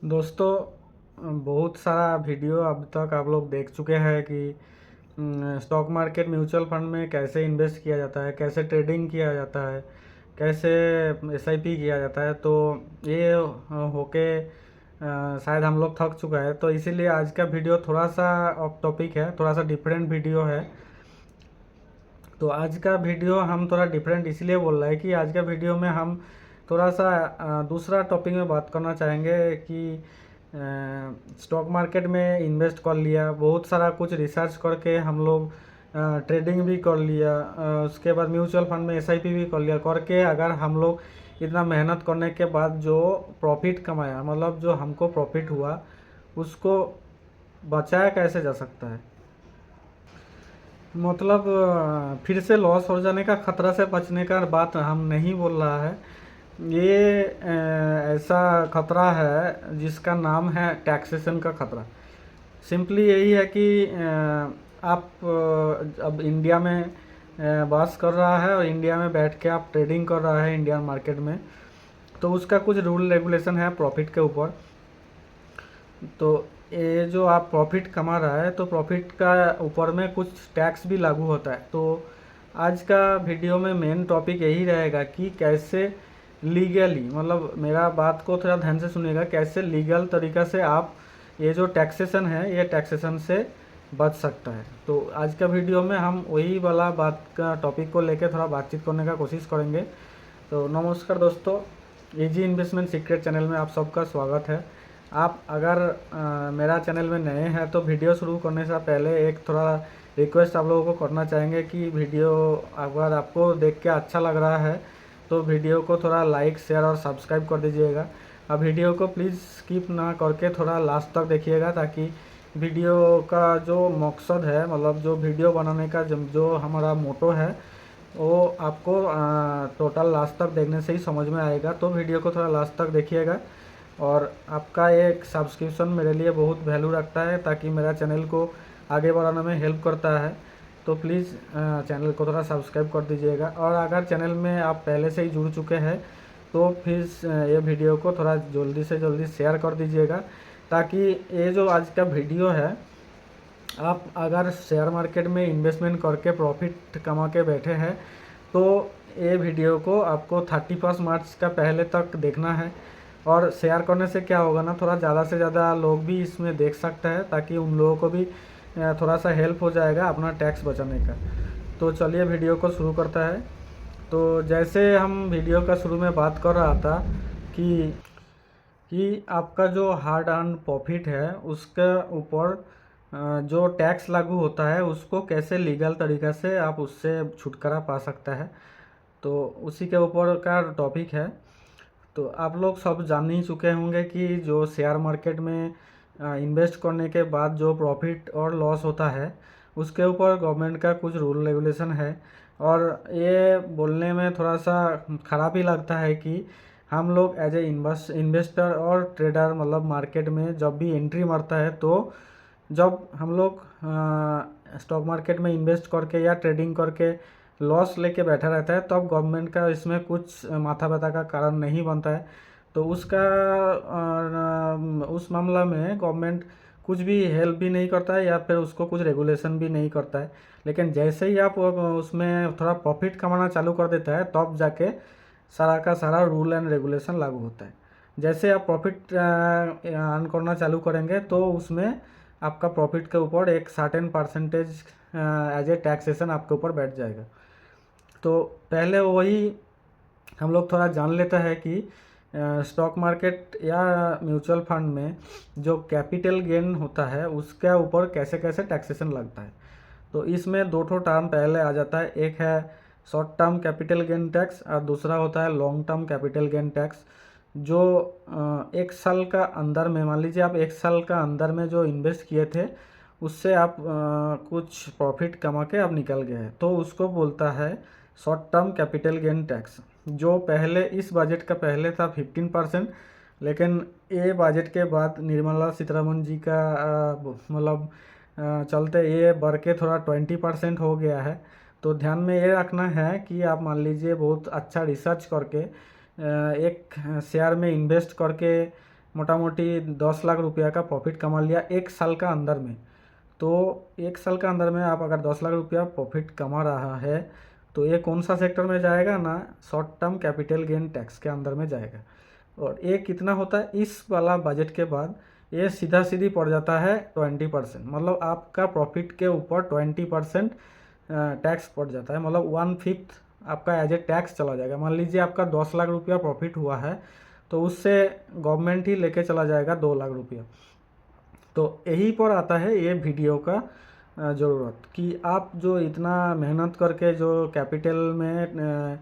दोस्तों, बहुत सारा वीडियो अब तक आप लोग देख चुके हैं कि स्टॉक मार्केट म्यूचुअल फंड में कैसे इन्वेस्ट किया जाता है, कैसे ट्रेडिंग किया जाता है, कैसे एसआईपी किया जाता है। तो ये होके शायद हम लोग थक चुका है, तो इसीलिए आज का वीडियो थोड़ा सा ऑफ टॉपिक है, थोड़ा सा डिफरेंट वीडियो है। तो आज का वीडियो हम थोड़ा डिफरेंट इसलिए बोल रहे हैं कि आज का वीडियो में हम थोड़ा सा दूसरा टॉपिक में बात करना चाहेंगे कि स्टॉक मार्केट में इन्वेस्ट कर लिया, बहुत सारा कुछ रिसर्च करके हम लोग ट्रेडिंग भी कर लिया, उसके बाद म्यूचुअल फंड में एसआईपी भी कर लिया करके, अगर हम लोग इतना मेहनत करने के बाद जो प्रॉफिट कमाया, मतलब जो हमको प्रॉफिट हुआ, उसको बचाया कैसे जा सकता है। मतलब फिर से लॉस हो जाने का खतरा से बचने का बात हम नहीं बोल रहा है। ये ऐसा खतरा है जिसका नाम है टैक्सेशन का खतरा। सिंपली यही है कि आप अब इंडिया में वास कर रहा है और इंडिया में बैठ के आप ट्रेडिंग कर रहा है इंडियन मार्केट में, तो उसका कुछ रूल रेगुलेशन है प्रॉफिट के ऊपर। तो ये जो आप प्रॉफिट कमा रहा है, तो प्रॉफिट का ऊपर में कुछ टैक्स भी लागू होता है। तो आज का वीडियो में मेन टॉपिक यही रहेगा कि कैसे लीगली, मतलब मेरा बात को थोड़ा ध्यान से सुनिएगा, कैसे लीगल तरीक़ा से आप ये जो टैक्सेशन है, ये टैक्सेशन से बच सकता है। तो आज का वीडियो में हम वही वाला बात का टॉपिक को लेकर थोड़ा बातचीत करने का कोशिश करेंगे। तो नमस्कार दोस्तों, इजी इन्वेस्टमेंट सीक्रेट चैनल में आप सबका स्वागत है। आप अगर मेरा चैनल में नए हैं तो वीडियो शुरू करने से पहले एक थोड़ा रिक्वेस्ट आप लोगों को करना चाहेंगे कि वीडियो अगर आपको देख के अच्छा लग रहा है तो वीडियो को थोड़ा लाइक, शेयर और सब्सक्राइब कर दीजिएगा। अब वीडियो को प्लीज़ स्किप ना करके थोड़ा लास्ट तक देखिएगा, ताकि वीडियो का जो मकसद है, मतलब जो वीडियो बनाने का जो हमारा मोटो है, वो आपको टोटल लास्ट तक देखने से ही समझ में आएगा। तो वीडियो को थोड़ा लास्ट तक देखिएगा, और आपका एक सब्सक्रिप्शन मेरे लिए बहुत वैल्यू रखता है, ताकि मेरा चैनल को आगे बढ़ाने में हेल्प करता है। तो प्लीज़ चैनल को थोड़ा सब्सक्राइब कर दीजिएगा, और अगर चैनल में आप पहले से ही जुड़ चुके हैं तो फिर ये वीडियो को थोड़ा जल्दी से जल्दी शेयर कर दीजिएगा, ताकि ये जो आज का वीडियो है, आप अगर शेयर मार्केट में इन्वेस्टमेंट करके प्रॉफिट कमा के बैठे हैं तो ये वीडियो को आपको 31 मार्च का पहले तक देखना है। और शेयर करने से क्या होगा ना, थोड़ा ज़्यादा से ज़्यादा लोग भी इसमें देख सकते हैं, ताकि उन लोगों को भी थोड़ा सा हेल्प हो जाएगा अपना टैक्स बचाने का। तो चलिए वीडियो को शुरू करता है। तो जैसे हम वीडियो का शुरू में बात कर रहा था कि आपका जो हार्ड अर्न प्रॉफिट है उसके ऊपर जो टैक्स लागू होता है, उसको कैसे लीगल तरीक़ा से आप उससे छुटकारा पा सकता है, तो उसी के ऊपर का टॉपिक है। तो आप लोग सब जान ही चुके होंगे कि जो शेयर मार्केट में इन्वेस्ट करने के बाद जो प्रॉफिट और लॉस होता है, उसके ऊपर गवर्नमेंट का कुछ रूल रेगुलेशन है। और ये बोलने में थोड़ा सा ख़राब ही लगता है कि हम लोग एज ए इन्वेस्टर और ट्रेडर, मतलब मार्केट में जब भी एंट्री मारता है, तो जब हम लोग स्टॉक मार्केट में इन्वेस्ट करके या ट्रेडिंग करके लॉस लेके बैठा रहता है, तब तो गवर्नमेंट का इसमें कुछ माथा व्यथा का कारण नहीं बनता है। तो उस मामला में गवर्नमेंट कुछ भी हेल्प भी नहीं करता है, या फिर उसको कुछ रेगुलेशन भी नहीं करता है। लेकिन जैसे ही आप उसमें थोड़ा प्रॉफिट कमाना चालू कर देता है, तब जाके सारा का सारा रूल एंड रेगुलेशन लागू होता है। जैसे आप प्रॉफिट अर्न करना चालू करेंगे, तो उसमें आपका प्रॉफिट के ऊपर एक certain percentage as a taxation आपके ऊपर बैठ जाएगा। तो पहले वही हम लोग थोड़ा जान लेते हैं कि स्टॉक मार्केट या म्यूचुअल फंड में जो कैपिटल गेन होता है, उसके ऊपर कैसे कैसे टैक्सेशन लगता है। तो इसमें दो ठो टर्म पहले आ जाता है, एक है short term capital gain tax और दूसरा होता है long term capital gain tax. जो एक साल का अंदर में, मान लीजिए आप एक साल का अंदर में जो इन्वेस्ट किए थे, उससे आप कुछ प्रॉफिट कमा के अब निकल गए हैं, तो उसको बोलता है short term capital gain tax. जो पहले इस बजट का पहले था 15%, लेकिन ये बजट के बाद निर्मला सीतारमन जी का मतलब चलते ये बढ़ के थोड़ा 20% हो गया है। तो ध्यान में ये रखना है कि आप मान लीजिए बहुत अच्छा रिसर्च करके एक शेयर में इन्वेस्ट करके मोटा मोटी 10 लाख रुपया का प्रॉफिट कमा लिया 1 साल का अंदर में, तो 1 साल का अंदर में आप अगर 10 लाख रुपया प्रॉफिट कमा रहा है तो ये कौन सा सेक्टर में जाएगा ना, short term capital gain tax के अंदर में जाएगा। और ये कितना होता है इस वाला बजट के बाद, ये सीधा सीधी पड़ जाता है 20%, मतलब आपका प्रॉफिट के ऊपर 20% टैक्स पड़ जाता है, मतलब 1/5 आपका एज ए टैक्स चला जाएगा। मान लीजिए आपका 10 लाख रुपया प्रॉफिट हुआ है तो उससे गवर्नमेंट ही लेके चला जाएगा 2 लाख रुपया। तो यही पर आता है ये वीडियो का ज़रूरत कि आप जो इतना मेहनत करके जो कैपिटल में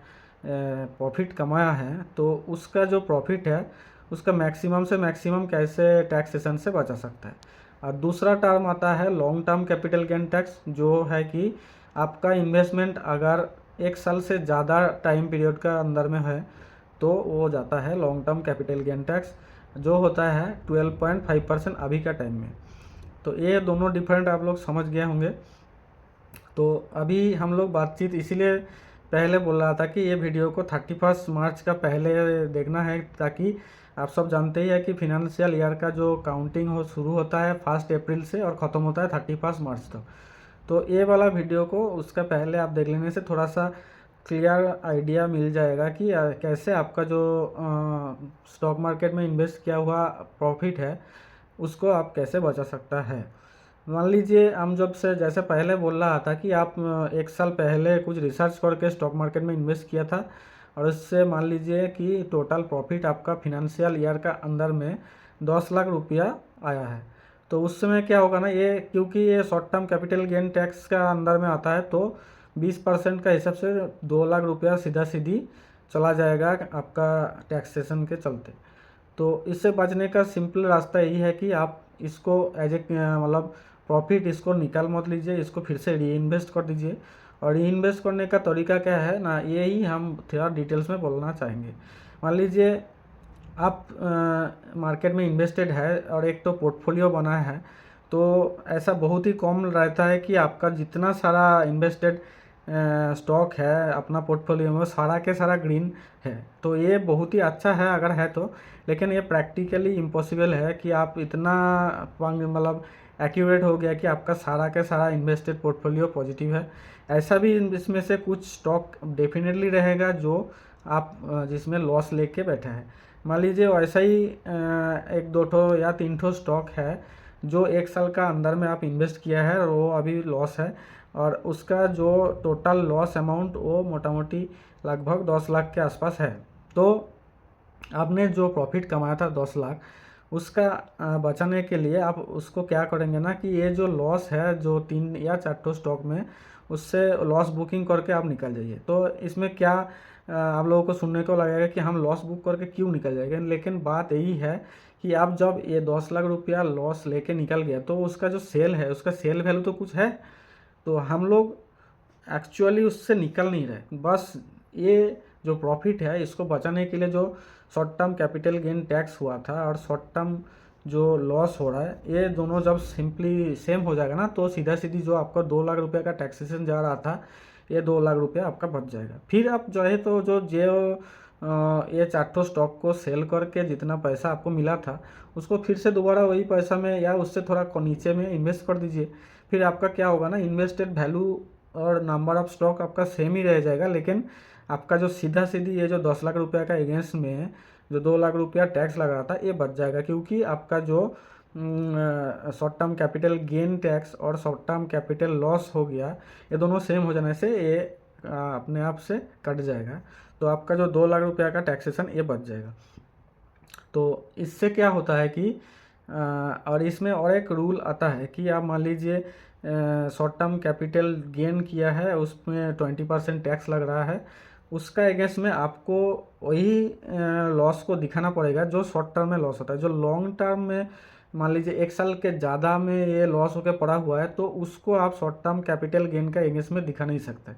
प्रॉफिट कमाया है तो उसका जो प्रॉफिट है उसका मैक्सिमम से मैक्सिमम कैसे टैक्सेशन से बचा सकता है। और दूसरा टर्म आता है long term capital gain tax, जो है कि आपका इन्वेस्टमेंट अगर 1 साल से ज़्यादा टाइम पीरियड का अंदर में है तो वो जाता है long term capital gain tax, जो होता है 12.5% अभी का टाइम में। तो ये दोनों डिफरेंट आप लोग समझ गए होंगे। तो अभी हम लोग बातचीत इसीलिए पहले बोल रहा था कि ये वीडियो को 31 मार्च का पहले देखना है, ताकि आप सब जानते ही है कि फिनंशियल ईयर का जो काउंटिंग शुरू होता है 1 अप्रैल से और ख़त्म होता है 31 मार्च तक। तो ये वाला वीडियो को उसका पहले आप देख लेने से थोड़ा सा क्लियर आइडिया मिल जाएगा कि कैसे आपका जो स्टॉक मार्केट में इन्वेस्ट किया हुआ प्रॉफिट है उसको आप कैसे बचा सकता है। मान लीजिए हम जब से जैसे पहले बोल रहा था कि आप 1 साल पहले कुछ रिसर्च करके स्टॉक मार्केट में इन्वेस्ट किया था और उससे मान लीजिए कि टोटल प्रॉफिट आपका फिनंशियल ईयर का अंदर में 10 लाख रुपया आया है, तो उस समय क्या होगा ना, ये क्योंकि ये short term capital gain tax का अंदर में आता है तो 20% का हिसाब से 2 लाख रुपया सीधा सीधी चला जाएगा आपका टैक्सेशन के चलते। तो इससे बचने का सिंपल रास्ता यही है कि आप इसको एज ए मतलब प्रॉफिट इसको निकाल मत लीजिए, इसको फिर से री इन्वेस्ट कर दीजिए। और री इन्वेस्ट करने का तरीका क्या है ना, यही हम थोड़ा डिटेल्स में बोलना चाहेंगे। मान लीजिए आप मार्केट में इन्वेस्टेड है और एक तो पोर्टफोलियो बना है, तो ऐसा बहुत ही कम रहता है कि आपका जितना सारा इन्वेस्टेड स्टॉक है अपना पोर्टफोलियो में सारा के सारा ग्रीन है। तो ये बहुत ही अच्छा है अगर है तो, लेकिन ये प्रैक्टिकली इम्पॉसिबल है कि आप इतना मतलब एक्यूरेट हो गया कि आपका सारा के सारा इन्वेस्टेड पोर्टफोलियो पॉजिटिव है। ऐसा भी इसमें से कुछ स्टॉक डेफिनेटली रहेगा जो आप जिसमें लॉस लेके बैठे हैं। मान लीजिए वैसा ही 1-2 या 3 स्टॉक है जो 1 साल का अंदर में आप इन्वेस्ट किया है और वो अभी लॉस है, और उसका जो टोटल लॉस अमाउंट वो मोटा मोटी लगभग 10 लाख के आसपास है। तो आपने जो प्रॉफिट कमाया था 10 लाख, उसका बचाने के लिए आप उसको क्या करेंगे ना कि ये जो लॉस है जो 3 या 4 स्टॉक में, उससे लॉस बुकिंग करके आप निकल जाइए। तो इसमें क्या आप लोगों को सुनने को लगेगा कि हम लॉस बुक करके क्यों निकल जाएंगे, लेकिन बात यही है कि आप जब ये 10 लाख रुपया लॉस लेके निकल गया तो उसका जो सेल है उसका सेल वैल्यू तो कुछ है, तो हम लोग एक्चुअली उससे निकल नहीं रहे। बस ये जो प्रॉफिट है इसको बचाने के लिए जो short term capital gain tax हुआ था और शॉर्ट टर्म जो लॉस हो रहा है, ये दोनों जब सिंपली सेम हो जाएगा ना, तो सीधा सीधी जो आपका 2 लाख रुपये का टैक्सेशन जा रहा था ये 2 लाख रुपया आपका बच जाएगा। फिर आप जो है तो जो ये 4 स्टॉक को सेल करके जितना पैसा आपको मिला था उसको फिर से दोबारा वही पैसा में या उससे थोड़ा नीचे में इन्वेस्ट कर दीजिए। फिर आपका क्या होगा ना, इन्वेस्टेड वैल्यू और नंबर ऑफ स्टॉक आपका सेम ही रह जाएगा, लेकिन आपका जो सीधा सीधी ये जो 10 लाख रुपया का अगेंस्ट में जो 2 लाख रुपया टैक्स लग रहा था ये बच जाएगा, क्योंकि आपका जो short term capital gain tax और शॉर्ट टर्म कैपिटल लॉस हो गया, ये दोनों सेम हो जाने से ये अपने आप से कट जाएगा। तो आपका जो 2 लाख रुपया का टैक्सेशन ये बच जाएगा। तो इससे क्या होता है कि और इसमें और एक रूल आता है कि आप मान लीजिए शॉर्ट टर्म कैपिटल गेन किया है, उसमें 20% टैक्स लग रहा है, उसका अगेंस्ट में आपको वही लॉस को दिखाना पड़ेगा जो शॉर्ट टर्म में लॉस होता है। जो लॉन्ग टर्म में मान लीजिए 1 साल के ज़्यादा में ये लॉस होकर पड़ा हुआ है, तो उसको आप शॉर्ट टर्म कैपिटल गेन का अगेंस्ट में दिखा नहीं सकते।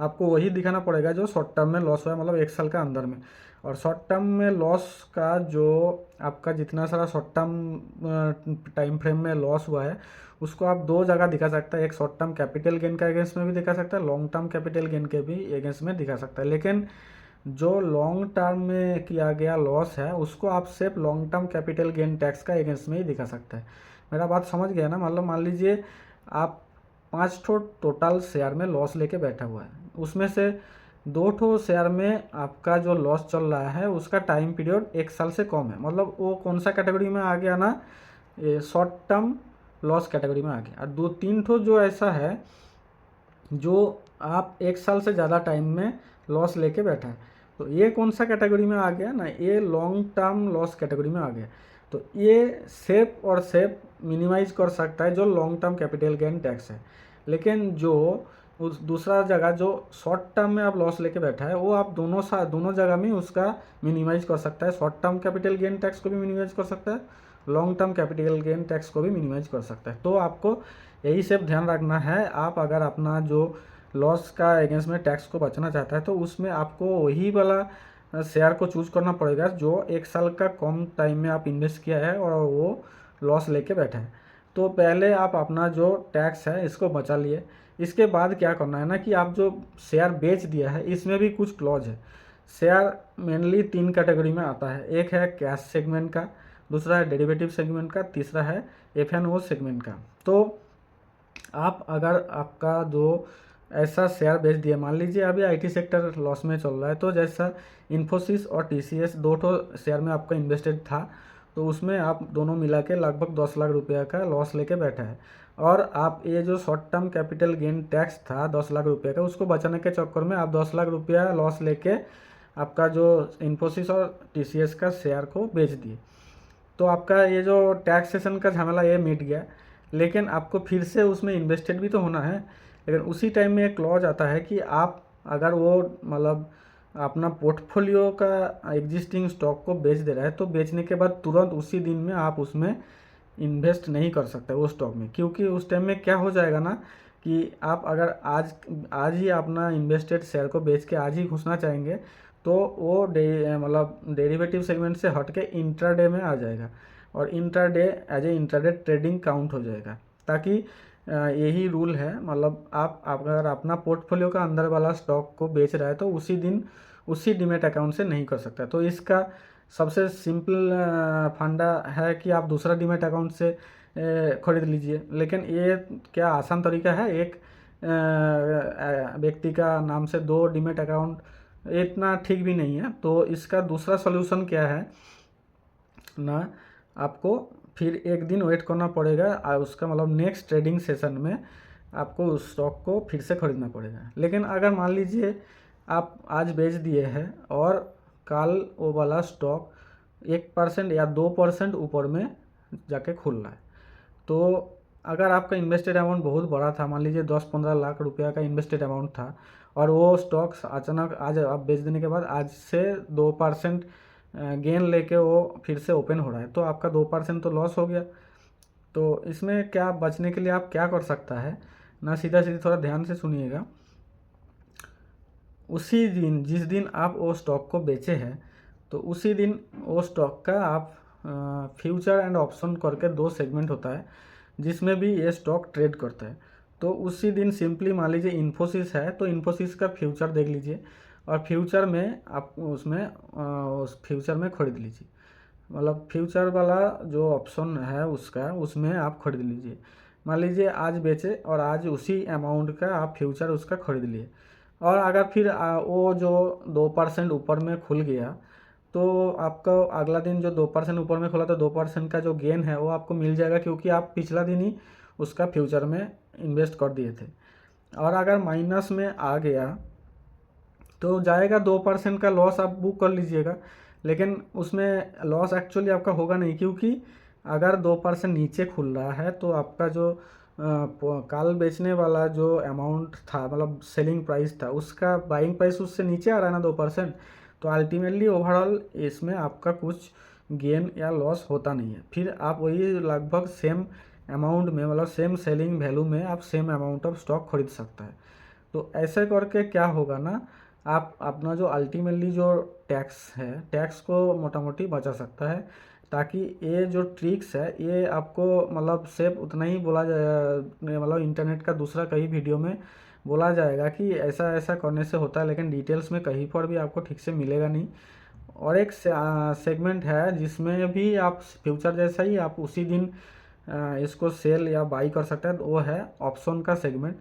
आपको वही दिखाना पड़ेगा जो शॉर्ट टर्म में लॉस हुआ है, मतलब 1 साल का अंदर में। और शॉर्ट टर्म में लॉस का जो आपका जितना सारा शॉर्ट टर्म टाइम फ्रेम में लॉस हुआ है उसको आप 2 जगह दिखा सकता है, एक शॉर्ट टर्म कैपिटल गेन का अगेंस्ट में भी दिखा सकता है, लॉन्ग टर्म कैपिटल गेन के भी अगेंस्ट में दिखा सकता है। लेकिन जो लॉन्ग टर्म में किया गया लॉस है उसको आप सिर्फ long term capital gain tax का अगेंस्ट में ही दिखा सकते हैं। मेरा बात समझ गया ना? मतलब मान लीजिए आप 5 ठो टोटल शेयर में लॉस लेके बैठा हुआ है, उसमें से 2 ठो शेयर में आपका जो लॉस चल रहा है उसका टाइम पीरियड 1 साल से कम है, मतलब वो कौन सा कैटेगरी में आ गया ना, ये शॉर्ट टर्म लॉस कैटेगरी में आ गया। और 2-3 ठो जो ऐसा है जो आप 1 साल से ज़्यादा टाइम में लॉस लेके बैठा है, तो ये कौन सा कैटेगरी में आ गया ना, ये लॉन्ग टर्म लॉस कैटेगरी में आ गया। तो ये सेफ और सेफ मिनिमाइज कर सकता है जो long term capital gain tax है। लेकिन जो उस दूसरा जगह जो शॉर्ट टर्म में आप लॉस लेके बैठा है वो आप दोनों जगह में उसका मिनिमाइज कर सकता है। Short term capital gain tax को भी मिनिमाइज कर सकता है, long term capital gain tax को भी मिनिमाइज कर सकता है। तो आपको यही सब ध्यान रखना है। आप अगर अपना जो लॉस का अगेंस्ट में टैक्स को बचना चाहता है तो उसमें आपको वही वाला शेयर को चूज करना पड़ेगा जो 1 साल का कम टाइम में आप इन्वेस्ट किया है और वो लॉस लेके बैठा है। तो पहले आप अपना जो टैक्स है इसको बचा लिए। इसके बाद क्या करना है ना कि आप जो शेयर बेच दिया है इसमें भी कुछ क्लॉज है। शेयर मेनली 3 कैटेगरी में आता है, एक है कैश सेगमेंट का, दूसरा है डेरिवेटिव सेगमेंट का, तीसरा है F&O सेगमेंट का। तो आप अगर आपका जो ऐसा शेयर बेच दिया, मान लीजिए अभी आईटी सेक्टर लॉस में चल रहा है, तो जैसा इन्फोसिस और टीसीएस 2 ठो शेयर में आपका इन्वेस्टेड था, तो उसमें आप दोनों मिला के लगभग 10 लाख रुपया का लॉस लेके बैठा है। और आप ये जो short term capital gain tax था 10 लाख रुपये का, उसको बचाने के चक्कर में आप 10 लाख रुपया लॉस लेके आपका जो इन्फोसिस और टीसीएस का शेयर को बेच दिए। तो आपका ये जो टैक्सेशन का झमेला ये मिट गया। लेकिन आपको फिर से उसमें इन्वेस्टेड भी तो होना है। लेकिन उसी टाइम में एक क्लॉज आता है कि आप अगर वो मतलब अपना पोर्टफोलियो का एग्जिस्टिंग स्टॉक को बेच दे रहा है तो बेचने के बाद तुरंत उसी दिन में आप उसमें इन्वेस्ट नहीं कर सकते वो स्टॉक में, क्योंकि उस टाइम में क्या हो जाएगा ना कि आप अगर आज ही अपना इन्वेस्टेड शेयर को बेच के आज ही घुसना चाहेंगे तो वो मतलब डेरिवेटिव सेगमेंट से हट के इंट्राडे में आ जाएगा और intraday as a intraday trading count हो जाएगा। ताकि यही रूल है, मतलब आप अगर अपना पोर्टफोलियो का अंदर वाला स्टॉक को बेच रहा है तो उसी दिन उसी डीमेट अकाउंट से नहीं कर सकता। तो इसका सबसे सिंपल फंडा है कि आप दूसरा डीमेट अकाउंट से खरीद लीजिए। लेकिन ये क्या आसान तरीका है? एक व्यक्ति का नाम से 2 डीमेट अकाउंट इतना ठीक भी नहीं है। तो इसका दूसरा सॉल्यूशन क्या है ना, आपको फिर एक दिन वेट करना पड़ेगा और उसका मतलब नेक्स्ट ट्रेडिंग सेशन में आपको उस स्टॉक को फिर से खरीदना पड़ेगा। लेकिन अगर मान लीजिए आप आज बेच दिए हैं और कल वो वाला स्टॉक 1% या 2% ऊपर में जाके खुल रहा है, तो अगर आपका इन्वेस्टेड अमाउंट बहुत बड़ा था, मान लीजिए 10-15 लाख रुपया का इन्वेस्टेड अमाउंट था और वो स्टॉक्स अचानक आज आप बेच देने के बाद आज से 2% गेन लेके वो फिर से ओपन हो रहा है, तो आपका 2% तो लॉस हो गया। तो इसमें क्या बचने के लिए आप क्या कर सकता है ना, सीधा सीधा थोड़ा ध्यान से सुनिएगा। उसी दिन जिस दिन आप वो स्टॉक को बेचे हैं तो उसी दिन वो स्टॉक का आप फ्यूचर एंड ऑप्शन करके 2 सेगमेंट होता है जिसमें भी ये स्टॉक ट्रेड करता है। तो उसी दिन सिंपली मान लीजिए इन्फोसिस है तो इन्फोसिस का फ्यूचर देख लीजिए और फ्यूचर में आप उसमें उस फ्यूचर में खरीद लीजिए, मतलब फ्यूचर वाला जो ऑप्शन है उसका उसमें आप खरीद लीजिए। मान लीजिए आज बेचे और आज उसी अमाउंट का आप फ्यूचर उसका खरीद लिए और अगर फिर वो जो 2% ऊपर में खुल गया तो आपका अगला दिन जो 2% ऊपर में खुला तो 2% का जो गेन है वो आपको मिल जाएगा, क्योंकि आप पिछला दिन ही उसका फ्यूचर में इन्वेस्ट कर दिए थे। और अगर माइनस में आ गया तो जाएगा 2% का लॉस आप बुक कर लीजिएगा, लेकिन उसमें लॉस एक्चुअली आपका होगा नहीं, क्योंकि अगर 2% नीचे खुल रहा है तो आपका जो कल बेचने वाला जो अमाउंट था, मतलब सेलिंग प्राइस था, उसका बाइंग प्राइस उससे नीचे आ रहा है ना 2%, तो अल्टीमेटली ओवरऑल इसमें आपका कुछ गेन या लॉस होता नहीं है। फिर आप वही लगभग सेम अमाउंट में, मतलब सेम सेलिंग वैल्यू में आप सेम अमाउंट ऑफ स्टॉक खरीद सकता है। तो ऐसे करके क्या होगा ना, आप अपना जो अल्टीमेटली जो टैक्स है टैक्स को मोटा मोटी बचा सकता है। ताकि ये जो ट्रिक्स है ये आपको मतलब सिर्फ उतना ही बोला जाए, मतलब इंटरनेट का दूसरा कई वीडियो में बोला जाएगा कि ऐसा ऐसा करने से होता है, लेकिन डिटेल्स में कहीं पर भी आपको ठीक से मिलेगा नहीं। और एक सेगमेंट है जिसमें भी आप फ्यूचर जैसा ही आप उसी दिन इसको सेल या बाई कर सकते हैं, वो है ऑप्शन का सेगमेंट।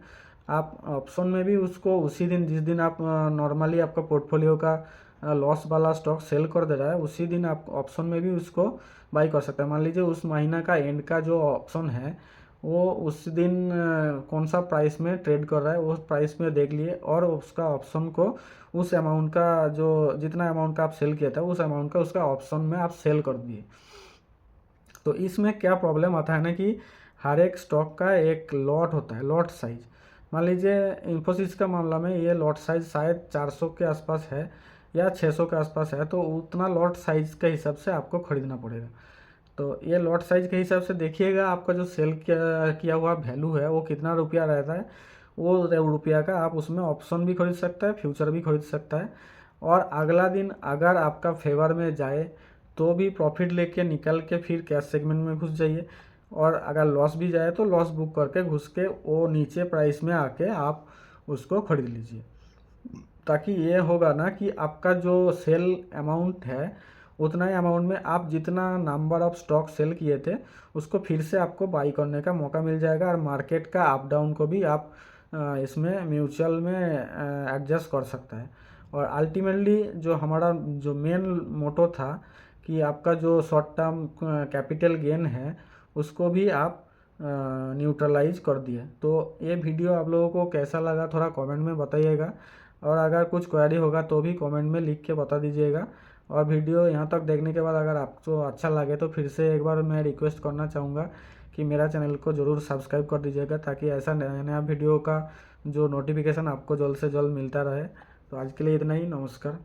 आप ऑप्शन में भी उसको उसी दिन, जिस दिन आप नॉर्मली आपका पोर्टफोलियो का लॉस वाला स्टॉक सेल कर दे रहा है, उसी दिन आप ऑप्शन में भी उसको बाई कर सकते हैं। मान लीजिए उस महीना का एंड का जो ऑप्शन है वो उस दिन कौन सा प्राइस में ट्रेड कर रहा है, उस प्राइस में देख लिए और उसका ऑप्शन को उस अमाउंट का, जो जितना अमाउंट का आप सेल किया था उस अमाउंट का उसका ऑप्शन में आप सेल कर दिए। तो इसमें क्या प्रॉब्लम आता है ना कि हर एक स्टॉक का एक लॉट होता है, लॉट साइज। मान लीजिए इन्फोसिस का मामला में ये लॉट साइज शायद 400 के आसपास है या 600 के आसपास है, तो उतना लॉट साइज के हिसाब से आपको खरीदना पड़ेगा। तो ये लॉट साइज के हिसाब से देखिएगा आपका जो सेल किया हुआ वैल्यू है वो कितना रुपया रहता है, वो रुपया का आप उसमें ऑप्शन भी खरीद सकता है, फ्यूचर भी खरीद सकता है। और अगला दिन अगर आपका फेवर में जाए तो भी प्रॉफिट लेके निकल के फिर कैश सेगमेंट में घुस जाइए, और अगर लॉस भी जाए तो लॉस बुक करके घुस के वो नीचे प्राइस में आके आप उसको खरीद लीजिए। ताकि ये होगा ना कि आपका जो सेल अमाउंट है उतना ही अमाउंट में आप जितना नंबर ऑफ स्टॉक सेल किए थे उसको फिर से आपको बाई करने का मौका मिल जाएगा, और मार्केट का अप डाउन को भी आप इसमें म्यूचुअल में एडजस्ट कर सकता है। और अल्टीमेटली जो हमारा जो मेन मोटो था कि आपका जो शॉर्ट टर्म कैपिटल गेन है उसको भी आप न्यूट्रलाइज कर दिए। तो ये वीडियो आप लोगों को कैसा लगा थोड़ा कमेंट में बताइएगा, और अगर कुछ क्वेरी होगा तो भी कमेंट में लिख के बता दीजिएगा। और वीडियो यहाँ तक देखने के बाद अगर आपको अच्छा लगे तो फिर से एक बार मैं रिक्वेस्ट करना चाहूँगा कि मेरा चैनल को ज़रूर सब्सक्राइब कर दीजिएगा, ताकि ऐसा नया नया वीडियो का जो नोटिफिकेशन आपको जल्द से जल्द मिलता रहे। तो आज के लिए इतना ही, नमस्कार।